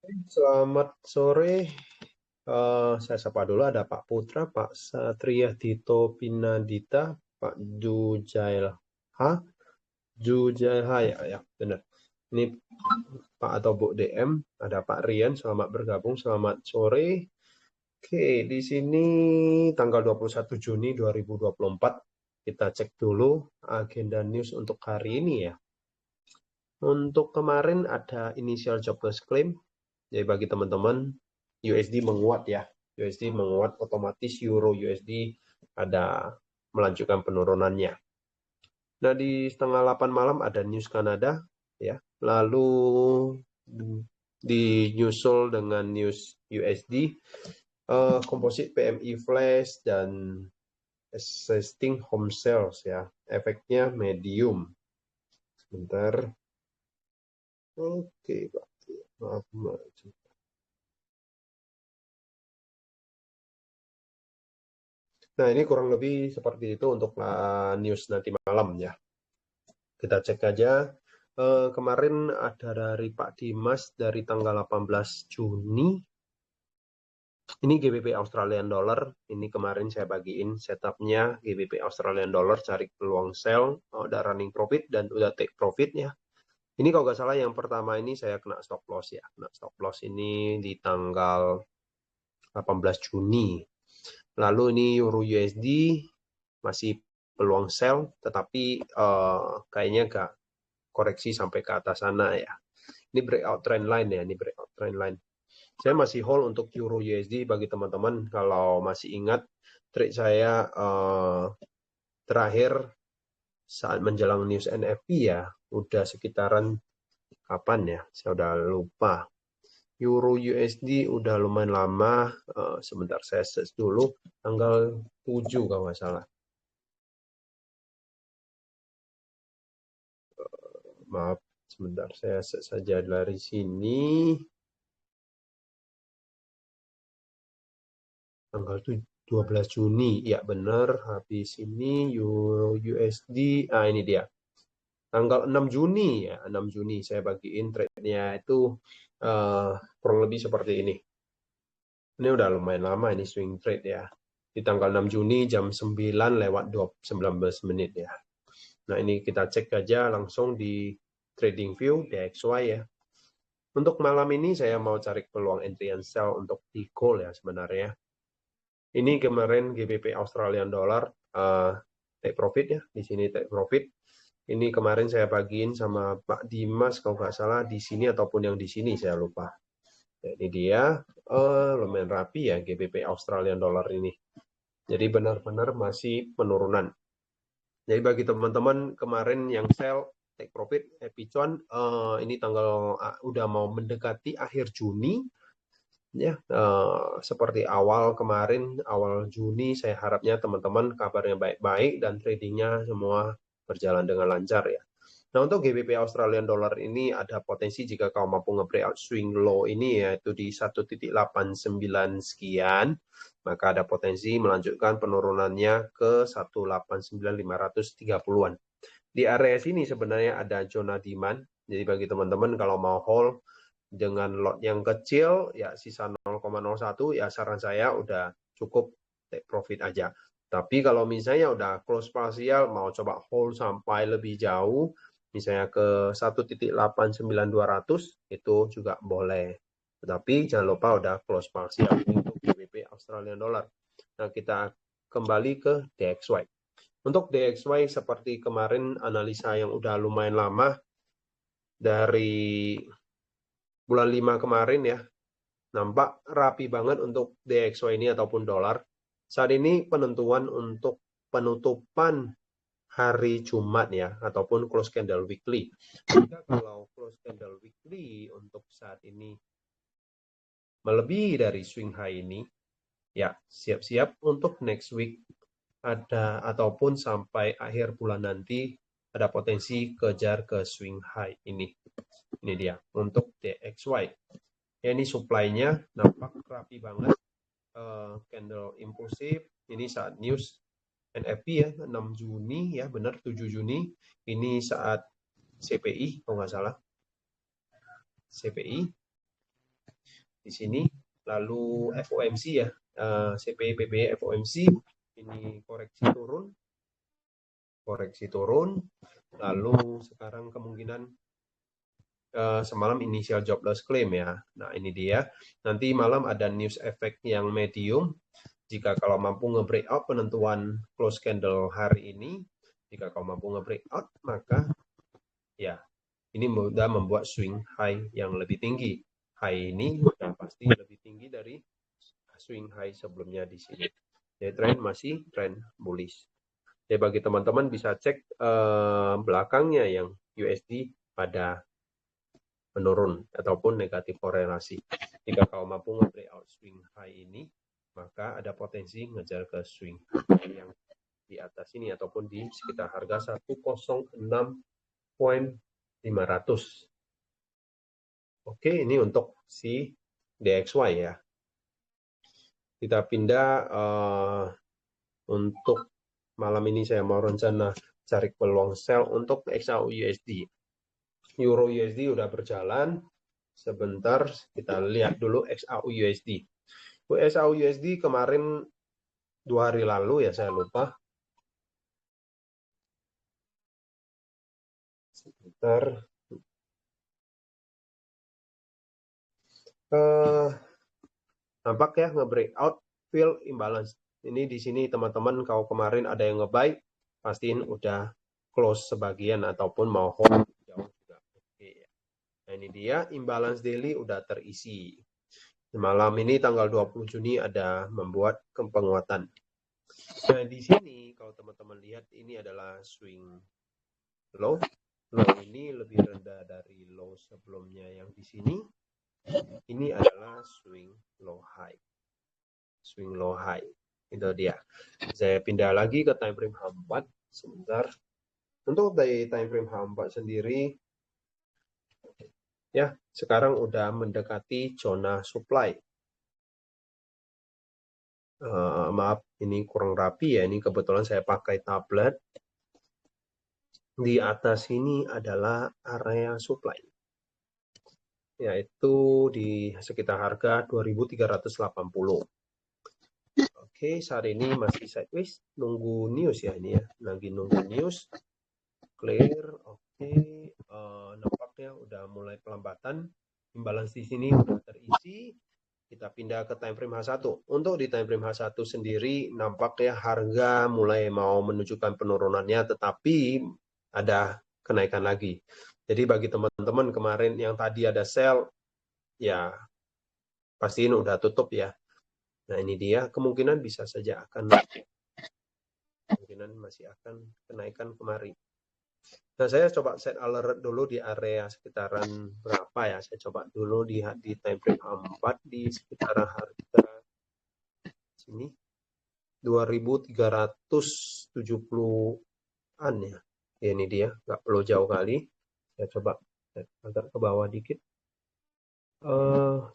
Selamat sore. Saya sapa dulu ada Pak Putra, Pak Satria Dito Pinadita, Pak Jujailha ya, ya benar. Ini Pak atau Bu DM, ada Pak Rian, selamat bergabung, selamat sore. Oke, di sini tanggal 21 Juni 2024. Kita cek dulu agenda news untuk hari ini ya. Untuk kemarin ada initial jobless claim. Jadi bagi teman-teman, USD menguat ya. USD menguat, otomatis Euro USD ada melanjutkan penurunannya. Nah, di setengah 8 malam ada news Kanada ya. Lalu dinyusul dengan news USD, komposit PMI flash dan existing home sales ya. Efeknya medium. Sebentar. Oke, Pak. Maaf, maju. Nah, ini kurang lebih seperti itu untuk news nanti malam ya. Kita cek aja. Kemarin ada dari Pak Dimas dari tanggal 18 Juni. Ini GBP Australian Dollar. Ini kemarin saya bagiin setupnya GBP Australian Dollar, cari peluang sell, udah running profit dan udah take profit ya. Ini kalau nggak salah yang pertama ini saya kena stop loss ya. Kena stop loss ini di tanggal 18 Juni. Lalu ini Euro USD masih peluang sell, tetapi kayaknya nggak koreksi sampai ke atas sana ya. Ini breakout trend line ya, ini breakout trend line. Saya masih hold untuk Euro USD bagi teman-teman kalau masih ingat trade saya terakhir saat menjelang news NFP ya, udah sekitaran kapan ya? Saya udah lupa. Euro USD udah lumayan lama, sebentar saya search dulu, tanggal 7 kalau nggak salah. Maaf, sebentar saya search saja dari sini. Tanggal 12 Juni, ya benar, habis ini Euro USD, ini dia. Tanggal 6 Juni ya, 6 Juni saya bagiin trade-nya itu kurang lebih seperti ini. Ini udah lumayan lama ini swing trade ya. Di tanggal 6 Juni jam 9 lewat 19 menit ya. Nah, ini kita cek aja langsung di trading view DXY ya. Untuk malam ini saya mau cari peluang entry and sell untuk di call ya sebenarnya. Ini kemarin GBP Australian Dollar take profit ya, di sini take profit. Ini kemarin saya bagiin sama Pak Dimas kalau nggak salah di sini ataupun yang di sini saya lupa. Ini dia lumayan rapi ya GBP Australian Dollar ini. Jadi benar-benar masih penurunan. Jadi bagi teman-teman kemarin yang sell take profit happy cuan, ini tanggal udah mau mendekati akhir Juni ya, seperti awal kemarin, awal Juni, saya harapnya teman-teman kabarnya baik-baik dan tradingnya semua berjalan dengan lancar ya. Nah, untuk GBP Australian Dollar ini ada potensi jika kau mampu nge-breakout swing low ini yaitu di 1.89 sekian, maka ada potensi melanjutkan penurunannya ke 189.530-an. Di area sini sebenarnya ada zona demand, jadi bagi teman-teman kalau mau hold dengan lot yang kecil ya sisa 0,01 ya saran saya udah cukup take profit aja. Tapi kalau misalnya udah close partial mau coba hold sampai lebih jauh misalnya ke 1.89200 itu juga boleh. Tetapi jangan lupa udah close partial untuk GBP Australian Dollar. Nah, kita kembali ke DXY. Untuk DXY seperti kemarin analisa yang udah lumayan lama dari bulan 5 kemarin ya, nampak rapi banget untuk DXY ini ataupun dolar. Saat ini penentuan untuk penutupan hari Jumat ya, ataupun close candle weekly. Jika kalau close candle weekly untuk saat ini melebihi dari swing high ini, ya siap-siap untuk next week ada ataupun sampai akhir bulan nanti ada potensi kejar ke swing high ini. Ini dia untuk DXY. Ya, ini supply-nya nampak rapi banget. Candle impulsif. Ini saat news NFP ya, 6 Juni ya, benar 7 Juni. Ini saat CPI, kalau nggak salah. CPI. di sini. Lalu FOMC ya, CPI, PBI, FOMC ini koreksi turun. Lalu sekarang kemungkinan semalam initial jobless claim ya. Nah ini dia. Nanti malam ada news effect yang medium. Jika kalau mampu nge-breakout penentuan close candle hari ini, jika kalau mampu nge-breakout, maka ya ini sudah membuat swing high yang lebih tinggi. High ini sudah pasti lebih tinggi dari swing high sebelumnya di sini. Jadi tren masih tren bullish. Jadi bagi teman-teman bisa cek belakangnya yang USD pada menurun ataupun negatif korelasi. Jika kau mampu nge-breakout swing high ini, maka ada potensi ngejar ke swing high yang di atas ini ataupun di sekitar harga 106.500. Oke, ini untuk si DXY ya. Kita pindah untuk malam ini saya mau rencana cari peluang sell untuk XAU USD. Euro USD udah berjalan. Sebentar kita lihat dulu XAU USD. XAU USD kemarin 2 hari lalu ya, saya lupa. Sebentar. Nampak ya nge-breakout fill imbalance. Ini di sini teman-teman kalau kemarin ada yang nge-buy, pastiin udah close sebagian ataupun mau hold jauh juga. Oke. Nah ini dia imbalance daily udah terisi. Malam ini tanggal 20 Juni ada membuat penguatan. Nah di sini kalau teman-teman lihat ini adalah swing low. Low ini lebih rendah dari low sebelumnya yang di sini. Ini adalah swing low high. Swing low high. Itu dia. Saya pindah lagi ke time frame H4 sebentar. Untuk dari time frame H4 sendiri ya, sekarang udah mendekati zona supply. Maaf, ini kurang rapi ya. Ini kebetulan saya pakai tablet. Di atas ini adalah area supply. Yaitu di sekitar harga 2.380. Oke, saat ini masih sideways, nunggu news ya ini ya, lagi nunggu news, clear, oke, nampaknya udah mulai pelambatan, imbalance di sini udah terisi, kita pindah ke time frame H1. Untuk di time frame H1 sendiri, nampaknya harga mulai mau menunjukkan penurunannya, tetapi ada kenaikan lagi. Jadi bagi teman-teman kemarin yang tadi ada sell, ya pastiin udah tutup ya. Nah ini dia, kemungkinan bisa saja akan kemungkinan masih akan kenaikan kemari. Nah saya coba set alert dulu di area sekitaran berapa ya, saya coba dulu di time frame 4 di sekitaran harga sini 2.370-an ya. Ini dia, nggak perlu jauh kali. Saya coba agak ke bawah dikit.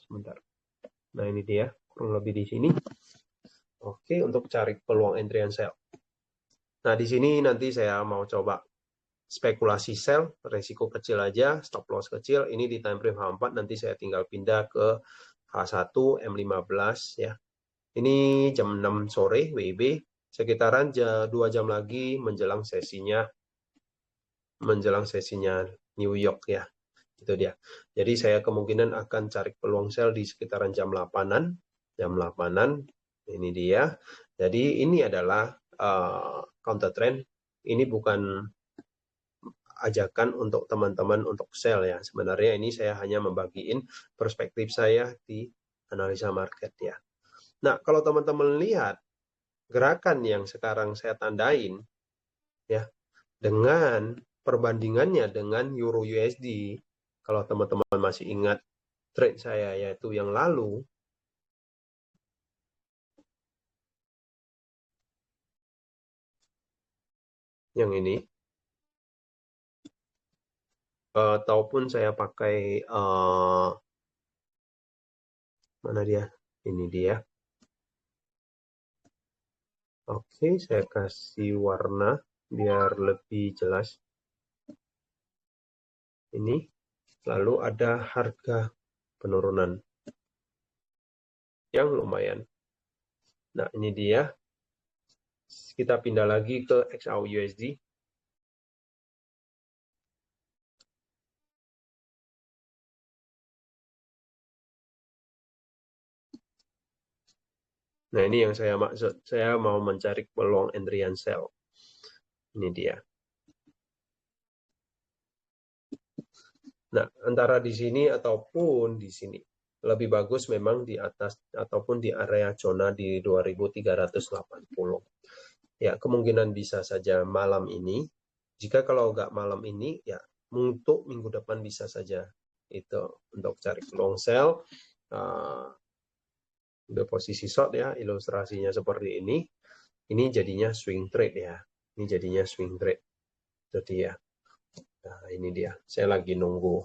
Sebentar. Nah ini dia, kurang lebih di sini. Oke, untuk cari peluang entry and sell. Nah di sini nanti saya mau coba spekulasi sell, resiko kecil aja, stop loss kecil. Ini di time frame H4, nanti saya tinggal pindah ke H1, M15 ya. Ini jam 6 sore WIB, sekitaran 2 jam lagi menjelang sesinya New York ya. Itu dia. Jadi saya kemungkinan akan cari peluang sell di sekitaran jam 8-an. Jam 8-an, ini dia. Jadi ini adalah counter trend. Ini bukan ajakan untuk teman-teman untuk sell ya. Sebenarnya ini saya hanya membagiin perspektif saya di analisa market ya. Nah, kalau teman-teman lihat gerakan yang sekarang saya tandain ya, dengan perbandingannya dengan Euro USD, kalau teman-teman masih ingat trade saya yaitu yang lalu, yang ini, ataupun saya pakai mana dia? Ini dia. Oke, saya kasih warna biar lebih jelas. Ini, lalu ada harga penurunan. yang lumayan. Nah, ini dia. Kita pindah lagi ke XAUUSD. Nah, ini yang saya maksud. Saya mau mencari peluang entry and sell. Ini dia. Nah, antara di sini ataupun di sini. Lebih bagus memang di atas ataupun di area zona di 2380. Ya, kemungkinan bisa saja malam ini. Jika kalau nggak malam ini, ya untuk minggu depan bisa saja. Itu untuk cari long sell. Udah posisi short ya, ilustrasinya seperti ini. Ini jadinya swing trade ya. Ini jadinya swing trade. Itu dia. Nah, ini dia. Saya lagi nunggu.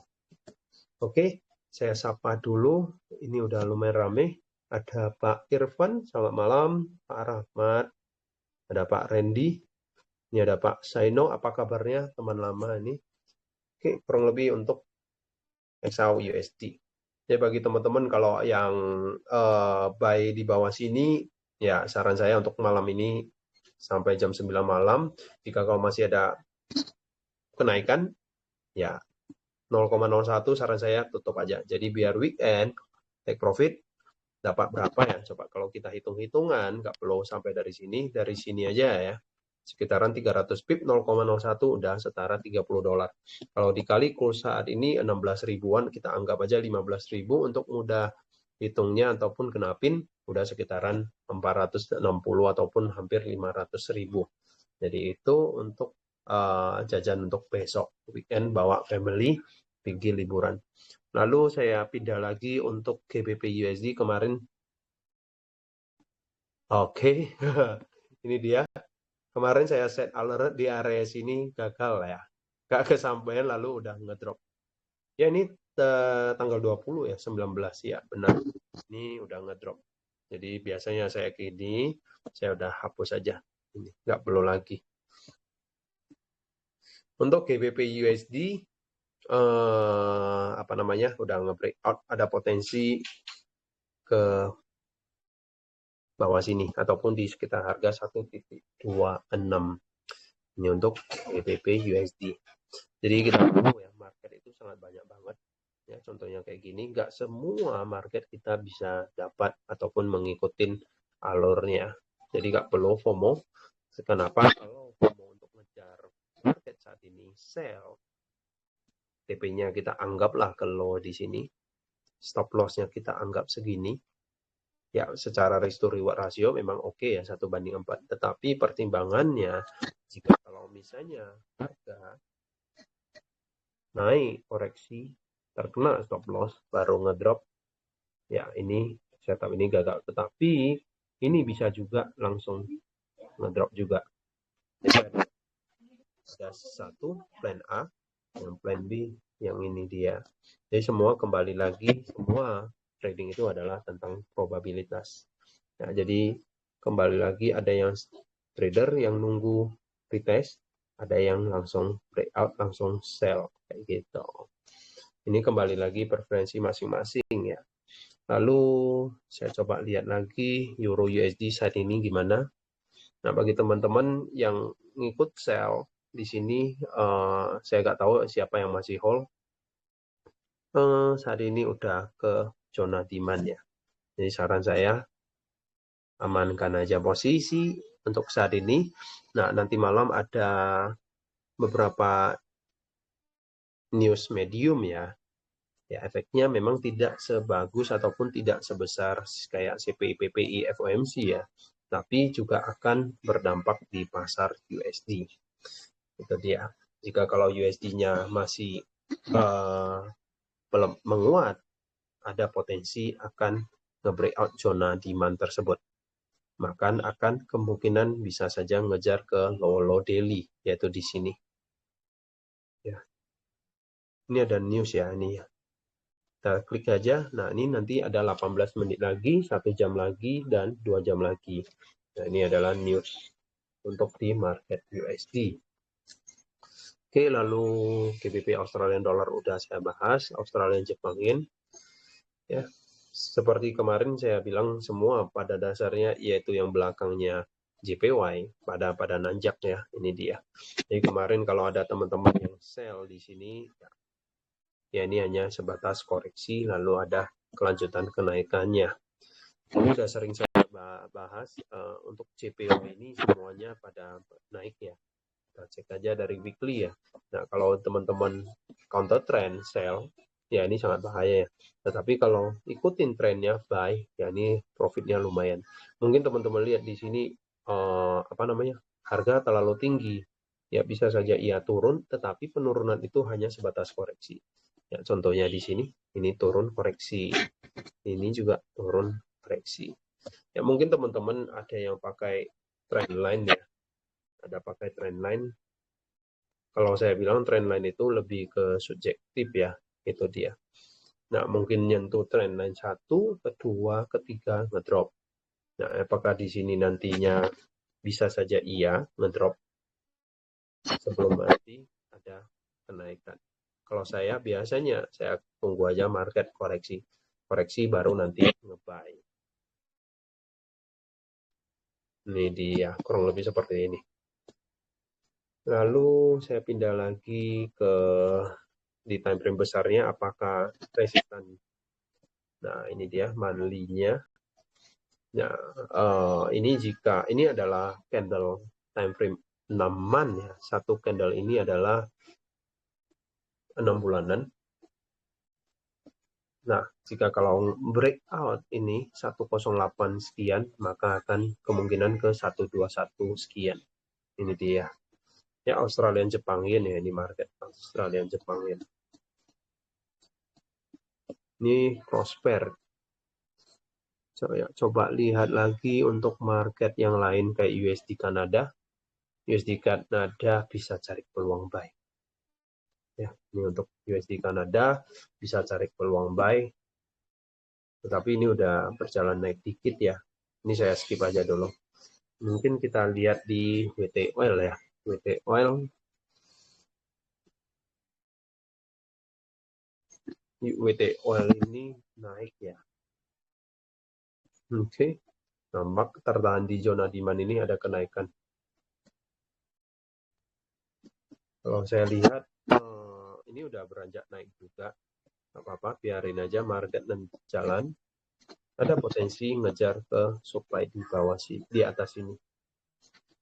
Oke, saya sapa dulu. Ini udah lumayan rame. Ada Pak Irfan, selamat malam. Pak Rahmat, ada Pak Randy. Ini ada Pak Saino, apa kabarnya teman lama ini? Oke, kurang lebih untuk XAU USD. Jadi bagi teman-teman kalau yang buy di bawah sini, ya saran saya untuk malam ini sampai jam 9 malam. Jika kalau masih ada kenaikan, ya 0,01 saran saya tutup aja. Jadi biar weekend take profit dapat berapa ya? Coba kalau kita hitung-hitungan, nggak perlu sampai dari sini aja ya. Sekitaran 300 pip 0,01 udah setara 30 dolar. Kalau dikali kurs saat ini 16 ribuan, kita anggap aja 15 ribu untuk mudah hitungnya ataupun kenapin udah sekitaran 460 ataupun hampir 500 ribu. Jadi itu untuk jajan untuk besok weekend bawa family pergi liburan. Lalu saya pindah lagi untuk GBP USD kemarin. Oke, ini dia. Kemarin saya set alert di area sini gagal ya. Gak kesampaian lalu udah ngedrop. Ya ini tanggal 20 ya, 19 ya benar. Ini udah ngedrop. Jadi biasanya saya gini, saya udah hapus aja. Ini nggak perlu lagi. Untuk GBP USD apa namanya udah nge-breakout, ada potensi ke bawah sini ataupun di sekitar harga 1,26. Ini untuk GBP USD. Jadi kita tahu ya market itu sangat banyak banget. Ya, contohnya kayak gini, nggak semua market kita bisa dapat ataupun mengikuti alurnya. Jadi nggak perlu FOMO. Kenapa? Kalau FOMO untuk ngejar market saat ini sell, TP-nya kita anggaplah ke low di sini, stop loss-nya kita anggap segini. Ya, secara risk to reward rasio memang oke ya 1:4. Tetapi pertimbangannya jika kalau misalnya harga naik koreksi terkena stop loss baru ngedrop, ya ini setup ini gagal. Tetapi ini bisa juga langsung ngedrop juga. Jadi ada satu plan A, yang plan B, yang ini dia. Jadi semua kembali lagi, semua trading itu adalah tentang probabilitas. Nah, jadi kembali lagi ada yang trader yang nunggu retest, ada yang langsung breakout, langsung sell kayak gitu. Ini kembali lagi preferensi masing-masing ya. Lalu saya coba lihat lagi Euro USD saat ini gimana. Nah, bagi teman-teman yang ngikut sell di sini, saya nggak tahu siapa yang masih hold. Saat ini udah ke zona demand ya. Jadi saran saya amankan aja posisi untuk saat ini. Nah, nanti malam ada beberapa news medium ya. Ya, efeknya memang tidak sebagus ataupun tidak sebesar kayak CPI, PPI, FOMC ya. Tapi juga akan berdampak di pasar USD. Itu dia. Jika kalau USD-nya masih menguat, ada potensi akan nge-breakout zona demand tersebut. Maka akan kemungkinan bisa saja ngejar ke low daily, yaitu di sini. Ya. Ini ada news ya, ini ya. Kita klik aja. Nah, ini nanti ada 18 menit lagi, 1 jam lagi, dan 2 jam lagi. Nah, ini adalah news untuk di market USD. Oke, lalu GBP Australian Dollar udah saya bahas, Australian Jepang Yen. Ya, seperti kemarin saya bilang semua pada dasarnya yaitu yang belakangnya JPY pada nanjak ya, ini dia. Jadi kemarin kalau ada teman-teman yang sell di sini, ya ini hanya sebatas koreksi lalu ada kelanjutan kenaikannya. Ini sudah sering saya bahas untuk JPY ini semuanya pada naik ya. Kita cek aja dari weekly ya. Nah kalau teman-teman counter trend sell, ya ini sangat bahaya ya. Tetapi kalau ikutin trennya buy, ya ini profitnya lumayan. Mungkin teman-teman lihat di sini harga terlalu tinggi. Ya bisa saja ia turun, tetapi penurunan itu hanya sebatas koreksi. Ya contohnya di sini, ini turun koreksi, ini juga turun koreksi. Ya mungkin teman-teman ada yang pakai trendline ya, ada pakai trendline. Kalau saya bilang trendline itu lebih ke subjektif ya, itu dia. Nah, mungkin nyentuh trendline 1, kedua, ketiga ngedrop. Nah, apakah di sini nantinya bisa saja iya ngedrop sebelum nanti ada kenaikan. Kalau saya biasanya saya tunggu aja market koreksi. Koreksi baru nanti nge-buy. Ini dia, kurang lebih seperti ini. Lalu saya pindah lagi ke di time frame besarnya apakah resistan. Nah, ini dia monthly-nya. Nah, ini adalah candle time frame 6 month ya. Satu candle ini adalah 6 bulanan. Nah, jika kalau breakout ini 108 sekian, maka akan kemungkinan ke 121 sekian. Ini dia. Ya, Australian Jepang Yen ya, ini market Australian Jepang Yen. Ini prosper. Coba lihat lagi untuk market yang lain kayak USD Kanada. USD Kanada bisa cari peluang buy. Ya, ini untuk USD Kanada bisa cari peluang buy. Tetapi ini udah berjalan naik dikit ya. Ini saya skip aja dulu. Mungkin kita lihat di WT Oil ya. WT Oil. WT Oil ini naik ya. Oke. Nampak tertahan di zona demand ini ada kenaikan. Kalau saya lihat ini udah beranjak naik juga. Nggak apa-apa, biarin aja market dan jalan. Ada potensi ngejar ke supply di bawah sini, di atas ini.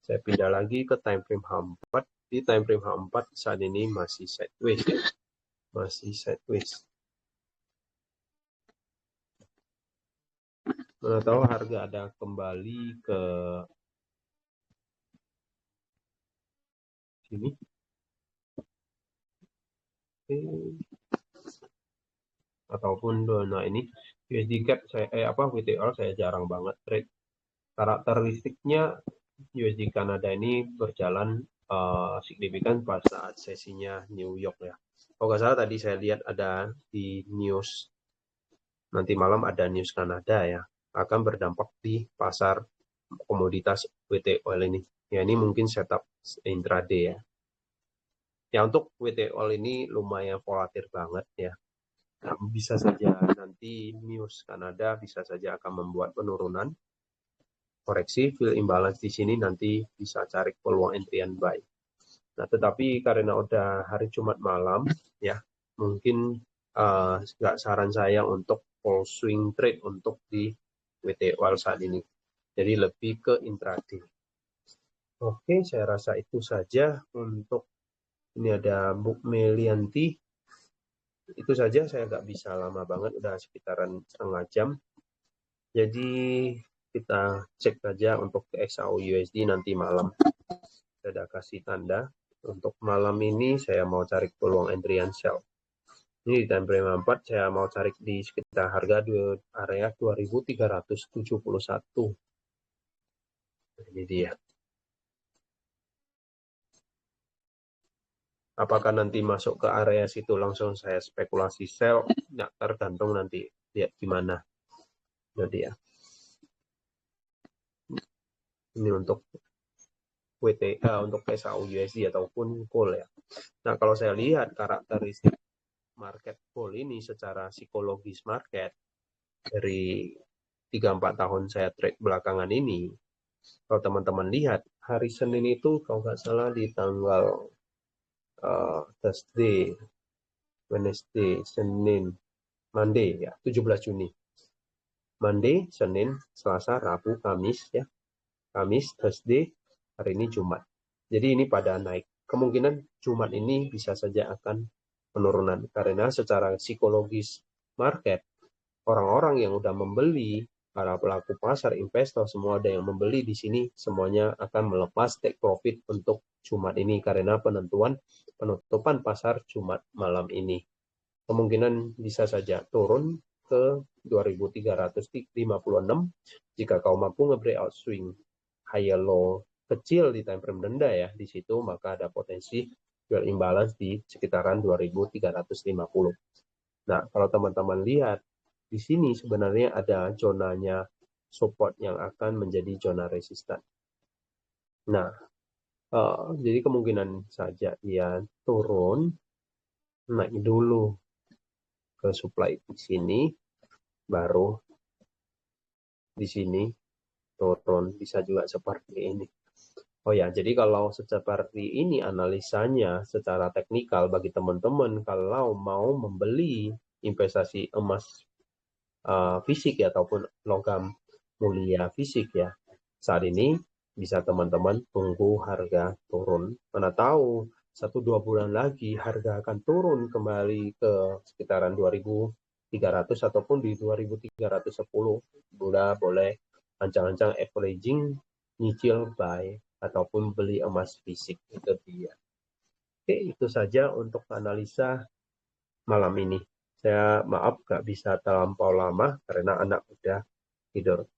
Saya pindah lagi ke time frame H4. Di time frame H4 saat ini masih sideways ya. Masih sideways. Mana tahu harga ada kembali ke sini. Ataupun nah ini USD Cap saya WTL saya jarang banget trade. Karakteristiknya USD Kanada ini berjalan signifikan pas saat sesinya New York ya. Kalau nggak salah tadi saya lihat ada di news, nanti malam ada news Kanada ya, akan berdampak di pasar komoditas WT Oil ini. Ya ini mungkin setup intraday ya. Ya untuk WT Oil ini lumayan volatil banget ya. Nah, bisa saja nanti news Kanada bisa saja akan membuat penurunan koreksi fill imbalance di sini nanti bisa cari peluang entryan buy. Nah, tetapi karena udah hari Jumat malam ya, mungkin nggak saran saya untuk full swing trade untuk di WT Oil saat ini. Jadi lebih ke intraday. Oke, saya rasa itu saja untuk ini ada Bu Melianti. Itu saja, saya nggak bisa lama banget, udah sekitaran setengah jam. Jadi kita cek saja untuk XAU USD nanti malam. Saya udah kasih tanda. Untuk malam ini saya mau cari peluang entryan sell. Ini di time frame 4 saya mau cari di sekitar harga di area 2371. Ini dia. Apakah nanti masuk ke area situ langsung saya spekulasi sell? Nggak, tergantung nanti lihat gimana. Jadi ya. Ini untuk untuk SAU USD ataupun gold ya. Nah, kalau saya lihat karakteristik market gold ini secara psikologis market, dari 3-4 tahun saya trade belakangan ini, kalau teman-teman lihat, hari Senin itu kalau nggak salah di tanggal Thursday, Wednesday, Senin, Monday ya, 17 Juni. Monday, Senin, Selasa, Rabu, Kamis ya. Kamis, Thursday, hari ini Jumat. Jadi ini pada naik. Kemungkinan Jumat ini bisa saja akan penurunan karena secara psikologis market, orang-orang yang udah membeli, para pelaku pasar, investor, semua ada yang membeli di sini, semuanya akan melepas take profit untuk Jumat ini karena penutupan pasar Jumat malam ini. Kemungkinan bisa saja turun ke 2356 jika kau mampu nge-breakout swing high low kecil di time frame rendah ya di situ, maka ada potensi jual imbalance di sekitaran 2350. Nah, kalau teman-teman lihat di sini sebenarnya ada zonanya support yang akan menjadi zona resistan. Nah, jadi kemungkinan saja ia turun, naik dulu ke supply di sini, baru di sini turun, bisa juga seperti ini. Oh ya, jadi kalau seperti ini analisanya secara teknikal bagi teman-teman kalau mau membeli investasi emas fisik ya ataupun logam mulia fisik ya, saat ini bisa teman-teman tunggu harga turun. Mana tahu 1-2 bulan lagi harga akan turun kembali ke sekitaran 2300 ataupun di 2310. Udah boleh ancang-ancang averaging nyicil buy ataupun beli emas fisik, itu dia. Oke, itu saja untuk analisa malam ini. Saya maaf gak bisa terlampau lama karena anak udah tidur.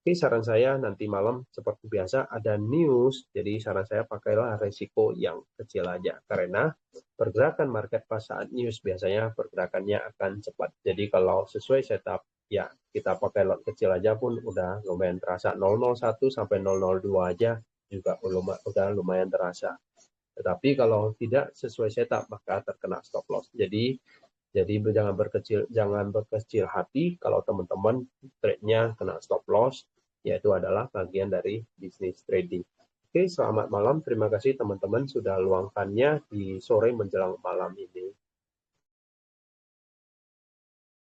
Oke, saran saya nanti malam seperti biasa ada news, jadi saran saya pakailah resiko yang kecil aja karena pergerakan market pas saat news biasanya pergerakannya akan cepat. Jadi kalau sesuai setup ya kita pakai lot kecil aja pun udah lumayan terasa. 001 sampai 002 aja juga udah lumayan terasa. Tetapi kalau tidak sesuai setup maka terkena stop loss. Jadi jangan berkecil hati kalau teman-teman trade-nya kena stop loss, yaitu adalah bagian dari bisnis trading. Oke, selamat malam. Terima kasih teman-teman sudah luangkannya di sore menjelang malam ini.